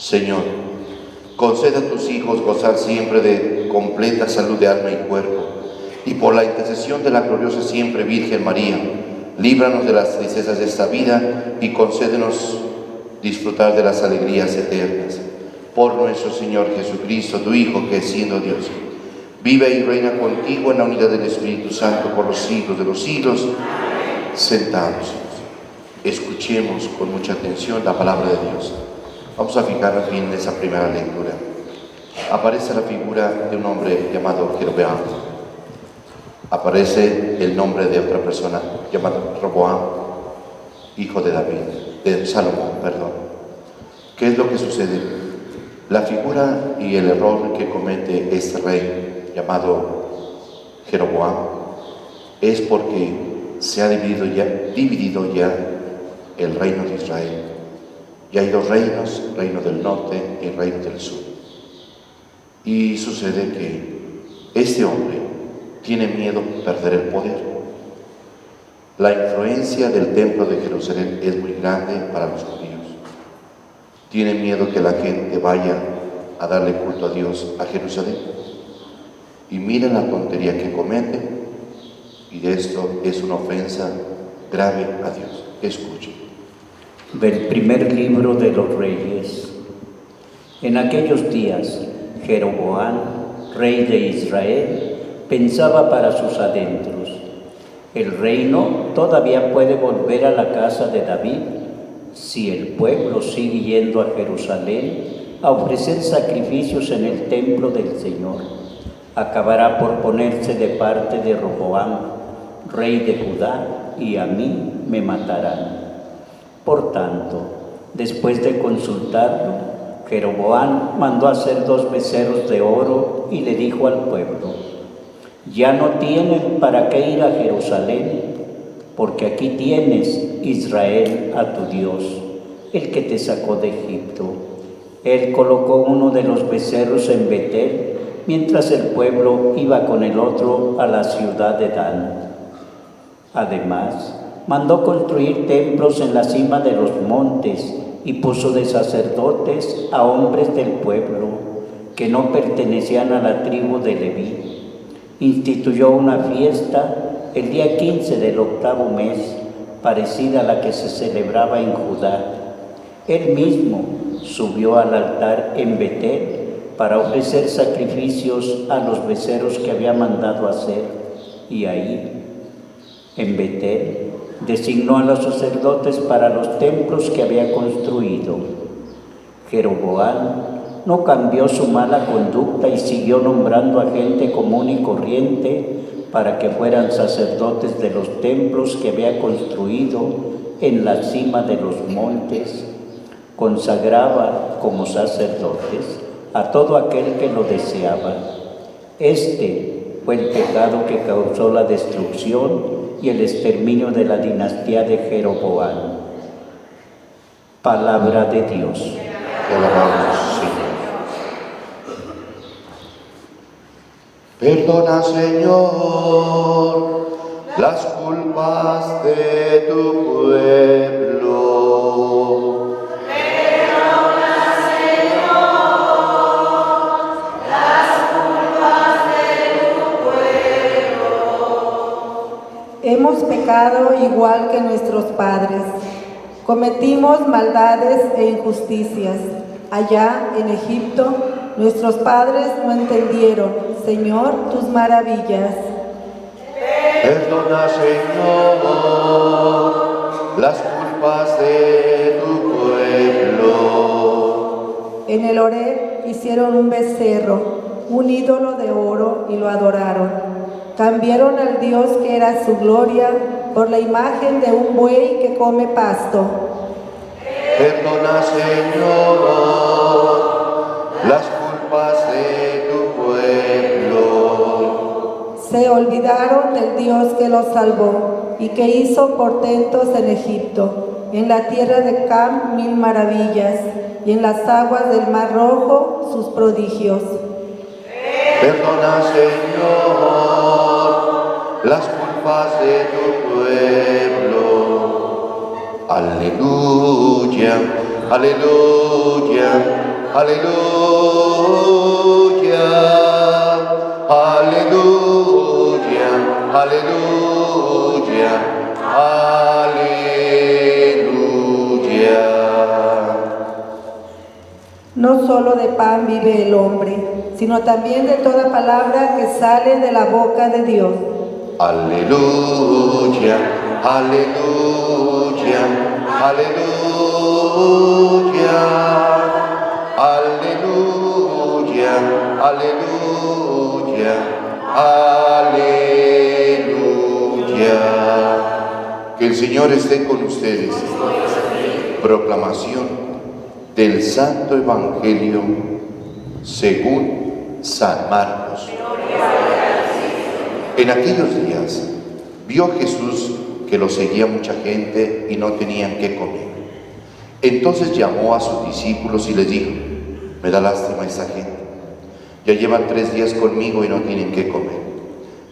Señor, conceda a tus hijos gozar siempre de completa salud de alma y cuerpo, y por la intercesión de la gloriosa siempre Virgen María, líbranos de las tristezas de esta vida y concédenos disfrutar de las alegrías eternas. Por nuestro Señor Jesucristo, tu Hijo, que siendo Dios, vive y reina contigo en la unidad del Espíritu Santo por los siglos de los siglos. Sentados, escuchemos con mucha atención la palabra de Dios. Vamos a fijarnos bien en esa primera lectura. Aparece la figura de un hombre llamado Jeroboam. Aparece el nombre de otra persona llamado Roboam, hijo de Salomón, perdón. ¿Qué es lo que sucede? La figura y el error que comete este rey llamado Jeroboam es porque se ha dividido ya el reino de Israel. Y hay dos reinos, reino del norte y reino del sur. Y sucede que este hombre tiene miedo de perder el poder. La influencia del templo de Jerusalén es muy grande para los judíos. Tiene miedo que la gente vaya a darle culto a Dios a Jerusalén. Y miren la tontería que comete, y de esto es una ofensa grave a Dios. Escuchen. Del primer libro de los Reyes. En aquellos días, Jeroboam, rey de Israel, pensaba para sus adentros: el reino todavía puede volver a la casa de David si el pueblo sigue yendo a Jerusalén a ofrecer sacrificios en el templo del Señor. Acabará por ponerse de parte de Roboam, rey de Judá, y a mí me matarán. Por tanto, después de consultarlo, Jeroboam mandó hacer 2 becerros de oro y le dijo al pueblo: ya no tienen para qué ir a Jerusalén, porque aquí tienes, Israel, a tu Dios, el que te sacó de Egipto. Él colocó uno de los becerros en Betel, mientras el pueblo iba con el otro a la ciudad de Dan. Además, mandó construir templos en la cima de los montes y puso de sacerdotes a hombres del pueblo que no pertenecían a la tribu de Leví. Instituyó una fiesta el día 15 del 8º mes, parecida a la que se celebraba en Judá. Él mismo subió al altar en Betel para ofrecer sacrificios a los becerros que había mandado hacer, y ahí, en Betel, designó a los sacerdotes para los templos que había construido. Jeroboam no cambió su mala conducta y siguió nombrando a gente común y corriente para que fueran sacerdotes de los templos que había construido en la cima de los montes. Consagraba como sacerdotes a todo aquel que lo deseaba. Este fue el pecado que causó la destrucción y el exterminio de la dinastía de Jeroboam. Palabra de Dios. Te alabamos, Señor. Perdona, Señor, las culpas de tu pueblo. Perdona, Señor, las culpas de tu pueblo. Hemos pecado igual que nuestros padres. Cometimos maldades e injusticias. Allá en Egipto, nuestros padres no entendieron, Señor, tus maravillas. Perdona, Señor, las culpas de tu pueblo. En el Horeb hicieron un becerro, un ídolo de oro, y lo adoraron. Cambiaron al Dios que era su gloria por la imagen de un buey que come pasto. Perdona, Señor, las culpas de tu pueblo. Se olvidaron del Dios que los salvó y que hizo portentos en Egipto, en la tierra de Cam 1000 maravillas, y en las aguas del Mar Rojo sus prodigios. Perdona, Señor, las culpas de tu pueblo. Aleluya, aleluya, aleluya, aleluya, aleluya, aleluya. No solo de pan vive el hombre, sino también de toda palabra que sale de la boca de Dios. Aleluya, aleluya, aleluya, aleluya, aleluya, aleluya. Que el Señor esté con ustedes. Proclamación del Santo Evangelio según San Marcos. En aquellos días vio Jesús que lo seguía mucha gente y no tenían qué comer. Entonces llamó a sus discípulos y les dijo: me da lástima esta gente. Ya llevan 3 días conmigo y no tienen qué comer.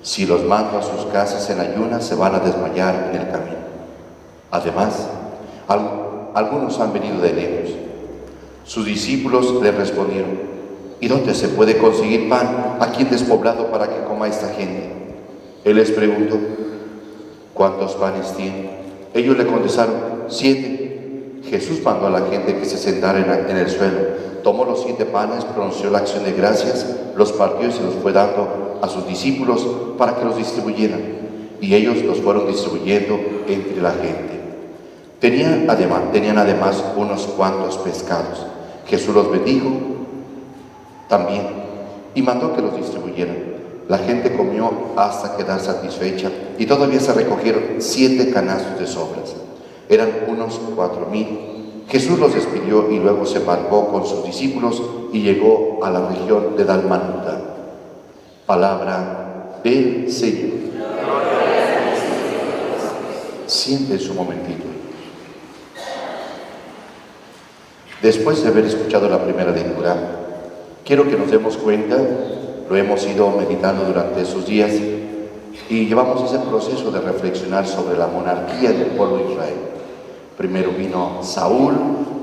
Si los mando a sus casas en ayunas, se van a desmayar en el camino. Además, algunos han venido de lejos. Sus discípulos le respondieron: ¿y dónde se puede conseguir pan aquí en despoblado para que coma esta gente? Él les preguntó: ¿cuántos panes tienen? Ellos le contestaron: 7. Jesús mandó a la gente que se sentara en el suelo. Tomó los 7 panes, pronunció la acción de gracias, los partió y se los fue dando a sus discípulos para que los distribuyeran. Y ellos los fueron distribuyendo entre la gente. Tenían además unos cuantos pescados. Jesús los bendijo también y mandó que los distribuyeran. La gente comió hasta quedar satisfecha y todavía se recogieron 7 canastos de sobras. Eran unos 4,000. Jesús los despidió y luego se embarcó con sus discípulos y llegó a la región de Dalmanuta. Palabra del Señor. Siéntense un momentito. Después de haber escuchado la primera lectura, quiero que nos demos cuenta, lo hemos ido meditando durante esos días y llevamos ese proceso de reflexionar sobre la monarquía del pueblo de Israel. Primero vino Saúl,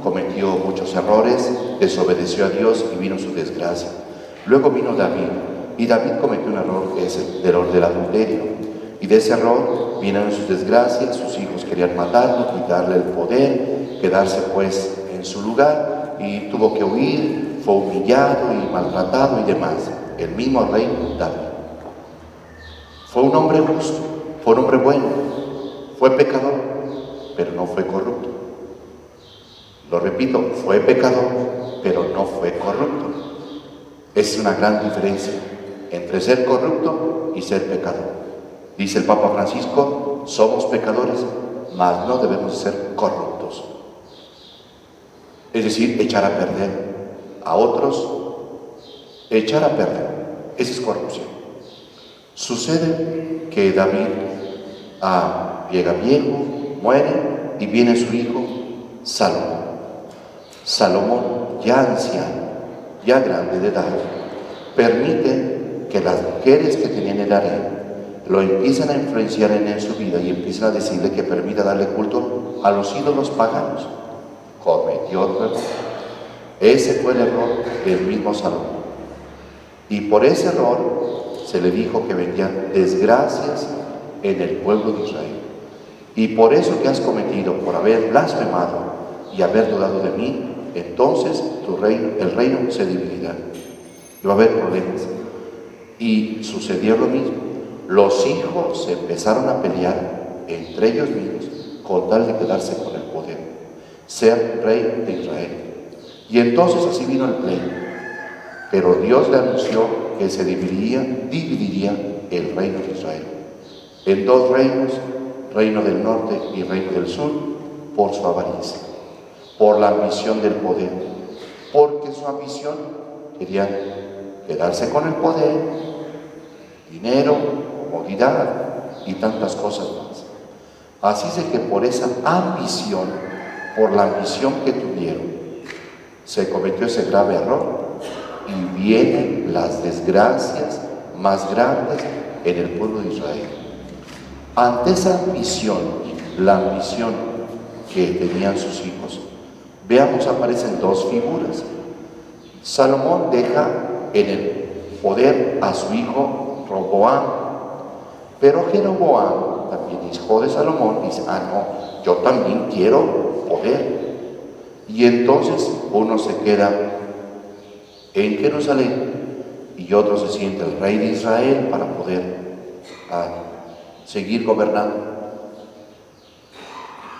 cometió muchos errores, desobedeció a Dios y vino su desgracia. Luego vino David, y David cometió un error que es el error del adulterio. Y de ese error vinieron sus desgracias, sus hijos querían matarlo, quitarle el poder, quedarse pues en su lugar, y tuvo que huir, fue humillado y maltratado y demás. El mismo rey David. Fue un hombre justo, fue un hombre bueno, fue pecador, pero no fue corrupto. Lo repito, fue pecador, pero no fue corrupto. Es una gran diferencia entre ser corrupto y ser pecador. Dice el Papa Francisco: somos pecadores, mas no debemos ser corruptos. Es decir, echar a perder a otros, echar a perder. Esa es corrupción. Sucede que David llega viejo, muere y viene su hijo Salomón. Salomón, ya anciano, ya grande de edad, permite que las mujeres que tenían el harem lo empiezan a influenciar en su vida y empiezan a decirle que permita darle culto a los ídolos paganos. Cometió otro error. Ese fue el error del mismo Salomón. Y por ese error se le dijo que vendrían desgracias en el pueblo de Israel. Y por eso que has cometido, por haber blasfemado y haber dudado de mí, entonces el reino se dividirá. Y va a haber problemas. Y sucedió lo mismo. Los hijos se empezaron a pelear entre ellos mismos con tal de quedarse con el poder, ser rey de Israel. Y entonces así vino el pleito. Pero Dios le anunció que se dividiría el reino de Israel en 2 reinos, reino del norte y reino del sur, por su avaricia, por la ambición del poder, porque su ambición quería quedarse con el poder, dinero, comodidad y tantas cosas más. Así es que por esa ambición, por la ambición que tuvieron, se cometió ese grave error y vienen las desgracias más grandes en el pueblo de Israel. Ante esa ambición, la ambición que tenían sus hijos, veamos, aparecen 2 figuras. Salomón deja en el poder a su hijo Roboam, pero Jeroboam, también hijo de Salomón, dice, no, yo también quiero poder. Y entonces uno se queda en Jerusalén y otro se siente el rey de Israel para poder seguir gobernando.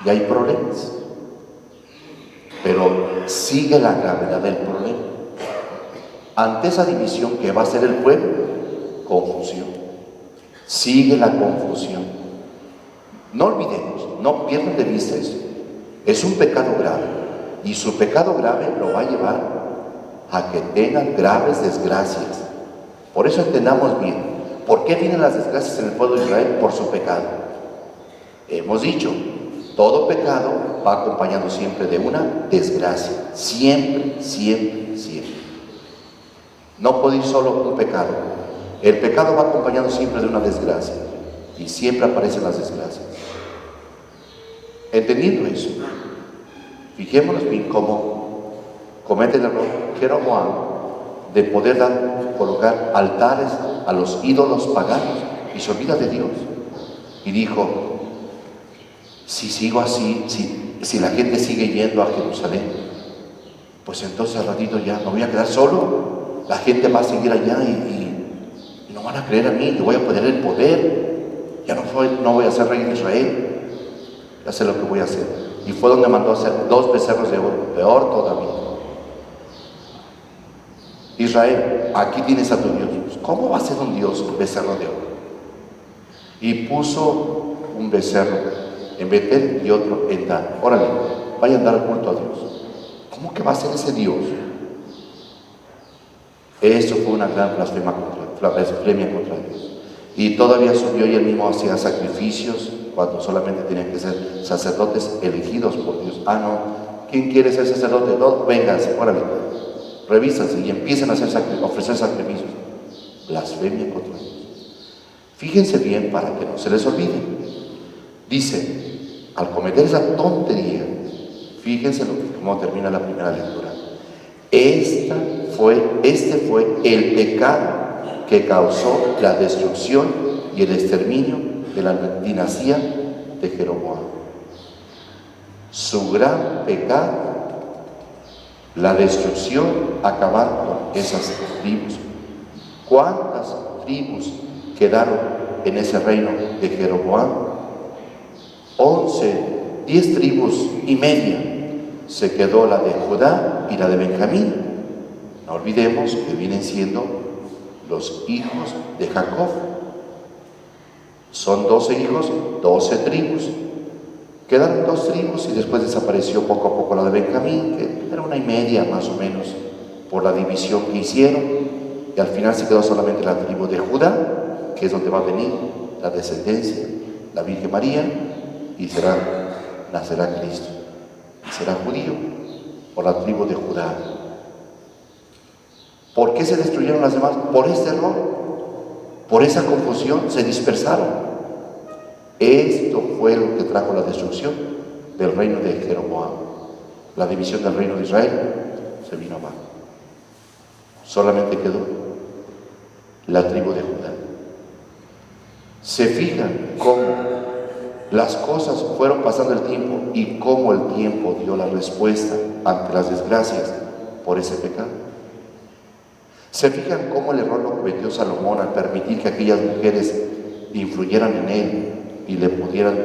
Y hay problemas, pero sigue la gravedad del problema. Ante esa división que va a ser el pueblo, confusión. Sigue la confusión. No olvidemos, no pierdan de vista eso. Es un pecado grave y su pecado grave lo va a llevar a que tengan graves desgracias. Por eso entendamos bien, ¿por qué vienen las desgracias en el pueblo de Israel? Por su pecado. Hemos dicho, todo pecado va acompañado siempre de una desgracia. Siempre, siempre, siempre. No puede ir solo un pecado. El pecado va acompañado siempre de una desgracia. Y siempre aparecen las desgracias. Entendiendo eso, fijémonos bien cómo comete el error Jeroboam de poder colocar altares a los ídolos paganos y se olvida de Dios. Y dijo, si sigo así, si la gente sigue yendo a Jerusalén, pues entonces al ratito ya me voy a quedar solo. La gente va a seguir allá y no van a creer a mí, yo voy a perder el poder. Ya no voy a ser rey de Israel. Ya sé lo que voy a hacer. Y fue donde mandó hacer 2 becerros de oro, peor todavía. Israel, aquí tienes a tu Dios. ¿Cómo va a ser un Dios un becerro de oro? Y puso un becerro en Betel y otro en Dan. Órale, vayan a dar culto a Dios. ¿Cómo que va a ser ese Dios? Eso fue una gran blasfemia contra Dios. Y todavía subió y él mismo hacía sacrificios cuando solamente tenían que ser sacerdotes elegidos por Dios. No, ¿quién quiere ser sacerdote? No, vénganse, órale, revísanse y empiecen a ofrecer sacrificios. Blasfemia contra Dios. Fíjense bien para que no se les olvide. Dice, al cometer esa tontería, fíjense cómo termina la primera lectura. Este fue el pecado que causó la destrucción y el exterminio de la dinastía de Jeroboam. Su gran pecado, la destrucción, acabar con esas tribus. ¿Cuántas tribus quedaron en ese reino de Jeroboam? 10 tribus y media. Se quedó la de Judá y la de Benjamín. No olvidemos que vienen siendo los hijos de Jacob. Son 12 hijos, 12 tribus. Quedaron 2 tribus y después desapareció poco a poco la de Benjamín, que era 1 y media más o menos por la división que hicieron. Y al final se quedó solamente la tribu de Judá, que es donde va a venir la descendencia, la Virgen María, y nacerá Cristo. Y será judío por la tribu de Judá. ¿Por qué se destruyeron las demás? Por este error, por esa confusión, se dispersaron. Esto fue lo que trajo la destrucción del reino de Jeroboam. La división del reino de Israel se vino abajo. Solamente quedó la tribu de Judá. Se fijan cómo las cosas fueron pasando el tiempo y cómo el tiempo dio la respuesta ante las desgracias por ese pecado. Se fijan cómo el error lo cometió Salomón al permitir que aquellas mujeres influyeran en él y le pudieran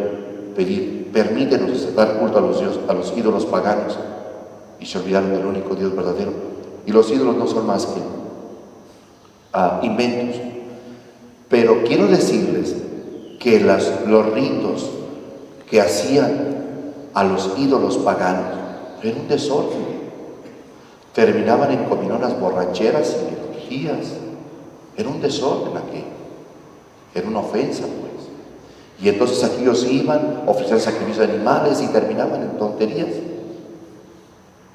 pedir, permítenos dar culto a los ídolos paganos, y se olvidaron del único Dios verdadero. Y los ídolos no son más que inventos. Pero quiero decirles que los ritos que hacían a los ídolos paganos era un desorden. Terminaban en cominonas borracheras y orgías. Era un desorden aquello. Era una ofensa, pues. Y entonces aquellos iban, ofrecían sacrificios de animales y terminaban en tonterías.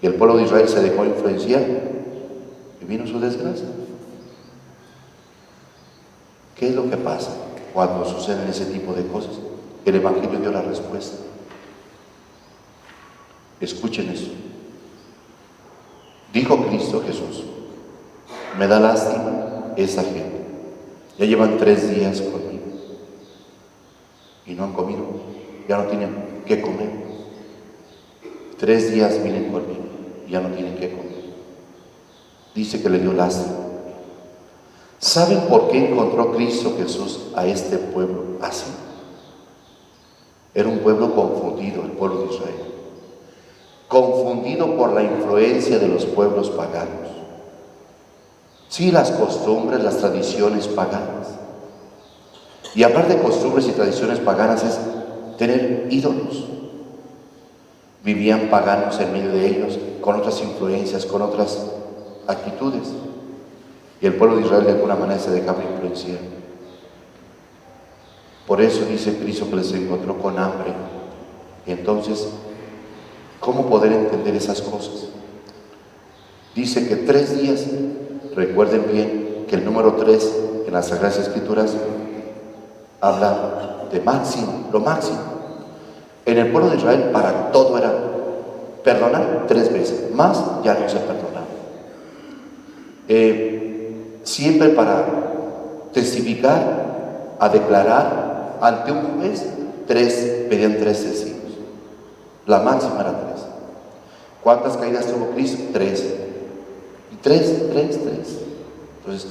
Y el pueblo de Israel se dejó influenciar y vino su desgracia. ¿Qué es lo que pasa cuando suceden ese tipo de cosas? El Evangelio dio la respuesta. Escuchen eso. Dijo Cristo Jesús: Me da lástima esa gente. Ya llevan 3 días conmigo y no han comido, ya no tienen qué comer. 3 días vienen conmigo y ya no tienen qué comer. Dice que le dio lástima. ¿Saben por qué encontró Cristo Jesús a este pueblo así? Era un pueblo confundido, el pueblo de Israel. Confundido por la influencia de los pueblos paganos. Sí, las costumbres, las tradiciones paganas. Y aparte de costumbres y tradiciones paganas es tener ídolos. Vivían paganos en medio de ellos, con otras influencias, con otras actitudes. Y el pueblo de Israel de alguna manera se dejaba influenciar. Por eso dice Cristo que les encontró con hambre. Y entonces, ¿cómo poder entender esas cosas? Dice que 3 días, recuerden bien que el número 3 en las Sagradas Escrituras habla de máximo, lo máximo. En el pueblo de Israel para todo era perdonar 3 veces, más ya no se perdonaba. Siempre para testificar, a declarar ante un juez, pedían 3 testigos. La máxima era 3. ¿Cuántas caídas tuvo Cristo? 3. Y 3. Entonces,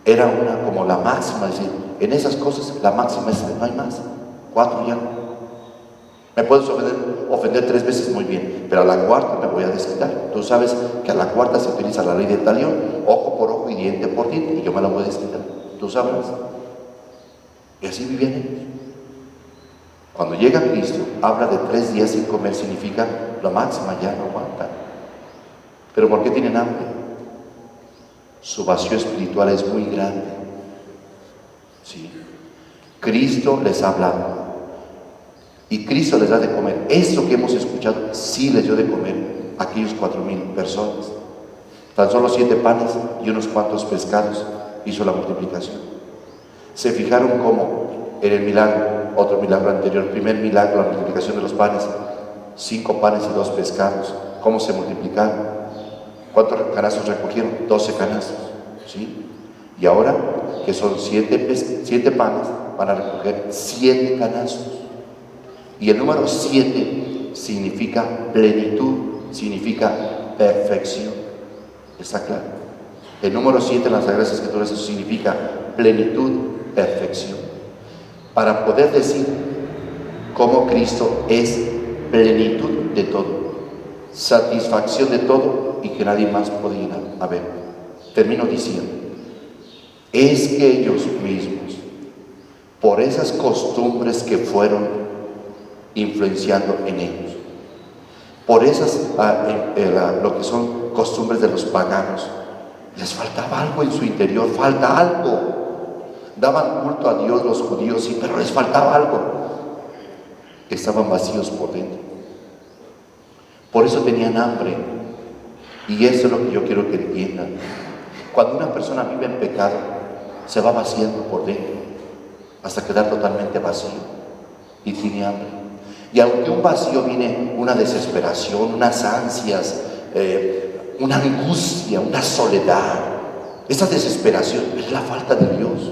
era una como la máxima, es decir, en esas cosas la máxima es no hay más. 4 ya. Me puedes ofender 3 veces muy bien, pero a la 4ª me voy a desquitar. Tú sabes que a la 4ª se utiliza la ley de talión, ojo por ojo y diente por diente, y yo me la voy a desquitar. Tú sabrás. Y así vivían ellos. Cuando llega Cristo, habla de 3 días sin comer, significa la máxima, ya no aguantan. ¿Pero por qué tienen hambre? Su vacío espiritual es muy grande. ¿Sí? Cristo les ha hablado. Y Cristo les da de comer. Esto que hemos escuchado, sí les dio de comer a aquellos 4,000 personas. Tan solo 7 panes y unos cuantos pescados hizo la multiplicación. Se fijaron cómo en el milagro, otro milagro anterior, primer milagro, la multiplicación de los panes, 5 panes y 2 pescados, cómo se multiplicaron. ¿Cuántos canastos recogieron? 12 canastos, ¿sí? Y ahora que son 7 panes, van a recoger 7 canastos. Y el número 7 significa plenitud, significa perfección. ¿Está claro? El número 7 en las Sagradas Escrituras eso significa plenitud, perfección. Para poder decir cómo Cristo es plenitud de todo, satisfacción de todo y que nadie más puede llenar. A ver, termino diciendo, es que ellos mismos, por esas costumbres que fueron influenciando en ellos, por esas lo que son costumbres de los paganos, les faltaba algo en su interior, falta algo. Daban culto a Dios los judíos, sí, pero les faltaba algo. Estaban vacíos por dentro. Por eso tenían hambre. Y eso es lo que yo quiero que entiendan. Cuando una persona vive en pecado, se va vaciando por dentro hasta quedar totalmente vacío y tiene hambre. Y aunque un vacío viene una desesperación, unas ansias, una angustia, una soledad, esa desesperación es la falta de Dios.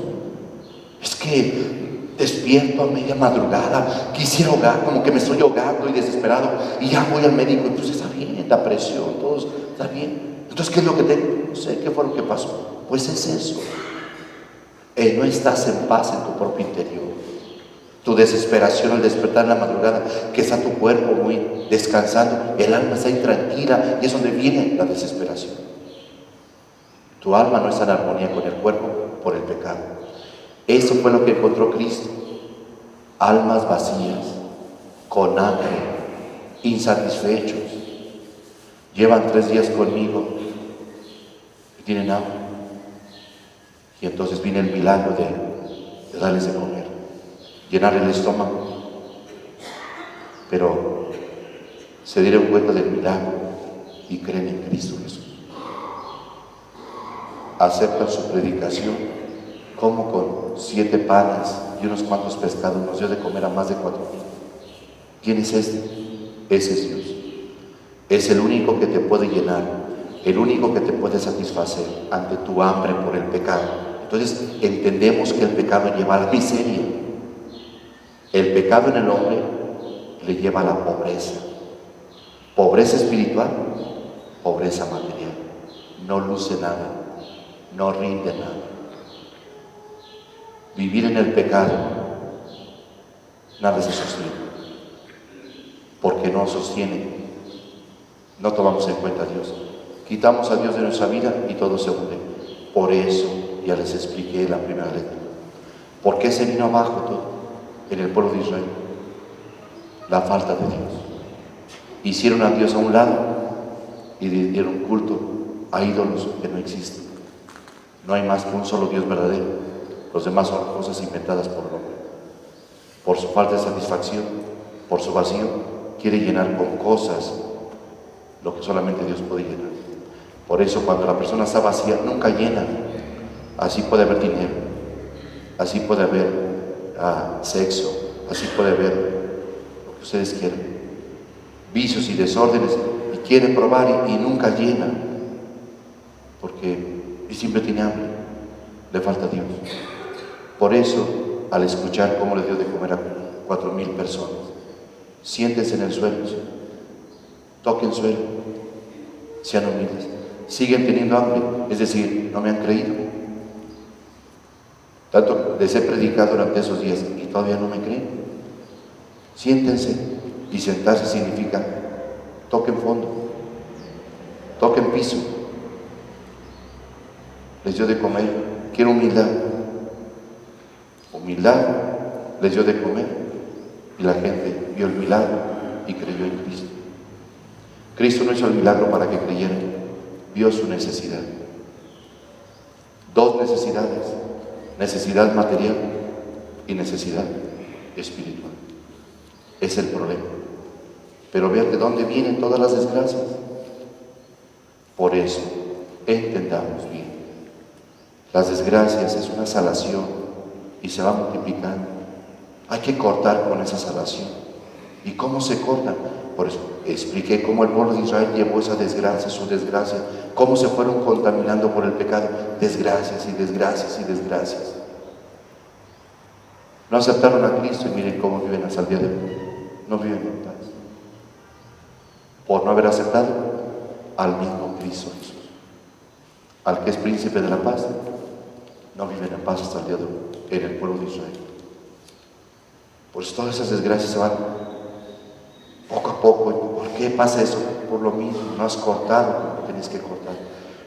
Es que despierto a media madrugada, quisiera ahogar, como que me estoy ahogando y desesperado, y ya voy al médico, entonces está bien, la presión, todo está bien. Entonces, ¿qué es lo que tengo? No sé, ¿qué fue lo que pasó? Pues es eso. No estás en paz en tu propio interior. Tu desesperación al despertar en la madrugada, que está tu cuerpo muy descansando, el alma está intranquila y es donde viene la desesperación. Tu alma no está en armonía con el cuerpo por el pecado. Eso fue lo que encontró Cristo. Almas vacías, con hambre, insatisfechos. Llevan 3 días conmigo y tienen hambre. Y entonces viene el milagro de darles de comer, llenar el estómago. Pero se dieron cuenta del milagro y creen en Cristo Jesús. Aceptan su predicación, como con 7 panes y unos cuantos pescados nos dio de comer a más de 4,000. ¿Quién es este? Ese es Dios. Es el único que te puede llenar el único que te puede satisfacer ante tu hambre por el pecado. Entonces entendemos que el pecado lleva a la miseria. El pecado en el hombre le lleva a la pobreza. Pobreza espiritual, pobreza material. No luce nada, no rinde nada. Vivir en el pecado, nada se sostiene, porque no sostiene. No tomamos en cuenta a Dios. Quitamos a Dios de nuestra vida y todo se hunde. Por eso, ya les expliqué en la primera lectura. ¿Por qué se vino abajo todo en el pueblo de Israel? La falta de Dios. Hicieron a Dios a un lado y le dieron culto a ídolos que no existen. No hay más que un solo Dios verdadero. Los demás son cosas inventadas por el hombre. Por su falta de satisfacción, por su vacío, quiere llenar con cosas lo que solamente Dios puede llenar. Por eso cuando la persona está vacía, nunca llena. Así puede haber dinero, así puede haber sexo, así puede haber lo que ustedes quieran, vicios y desórdenes, y quiere probar y nunca llena, porque siempre tiene hambre, le falta Dios. Por eso, al escuchar cómo le dio de comer a 4,000 personas, siéntense en el suelo, ¿sí? Toquen suelo, sean humildes, siguen teniendo hambre, es decir, no me han creído. Tanto les he predicado durante esos días y todavía no me creen. Siéntense, y sentarse significa toquen fondo, toquen piso. Les dio de comer, quiero humildad. Humildad les dio de comer y la gente vio el milagro y creyó en Cristo. Cristo no hizo el milagro para que creyeran, vio su necesidad. Dos necesidades, necesidad material y necesidad espiritual. Es el problema. Pero vean de dónde vienen todas las desgracias. Por eso, entendamos bien. Las desgracias es una salación y se va multiplicando. Hay que cortar con esa salación. ¿Y cómo se corta? Por eso expliqué cómo el pueblo de Israel llevó esa desgracia, su desgracia, cómo se fueron contaminando por el pecado, desgracias y desgracias y desgracias. No aceptaron a Cristo y miren cómo viven hasta el día de hoy. No viven en paz. Por no haber aceptado al mismo Cristo Jesús, al que es príncipe de la paz, no viven en paz hasta el día de hoy en el pueblo de Israel. Pues todas esas desgracias se van poco a poco. ¿Por qué pasa eso? Por lo mismo, no has cortado como tienes que cortar.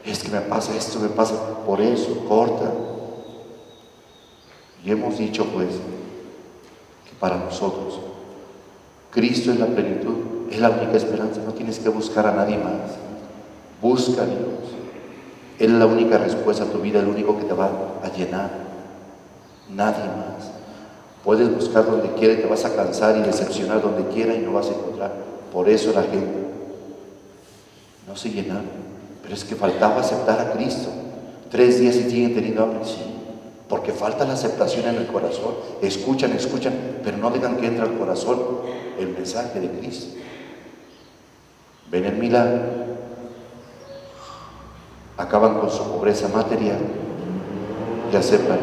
Es que me pasa esto, me pasa, por eso, corta. Y hemos dicho pues que para nosotros Cristo es la plenitud, es la única esperanza, no tienes que buscar a nadie más. Busca a Dios. Él es la única respuesta a tu vida, el único que te va a llenar. Nadie más. Puedes buscar donde quiera y te vas a cansar y decepcionar donde quiera y no vas a encontrar. Por eso la gente no se llenaba. Pero es que faltaba aceptar a Cristo. 3 días y siguen teniendo hambre, sí. Porque falta la aceptación en el corazón. Escuchan, pero no dejan que entre al corazón el mensaje de Cristo. Ven el milagro, acaban con su pobreza material y aceptan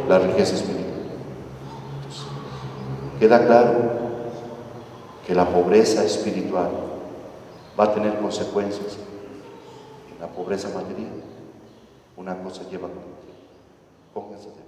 la riqueza espiritual. Entonces, queda claro que la pobreza espiritual va a tener consecuencias en la pobreza material. Una cosa lleva a otra. Pónganse de pie.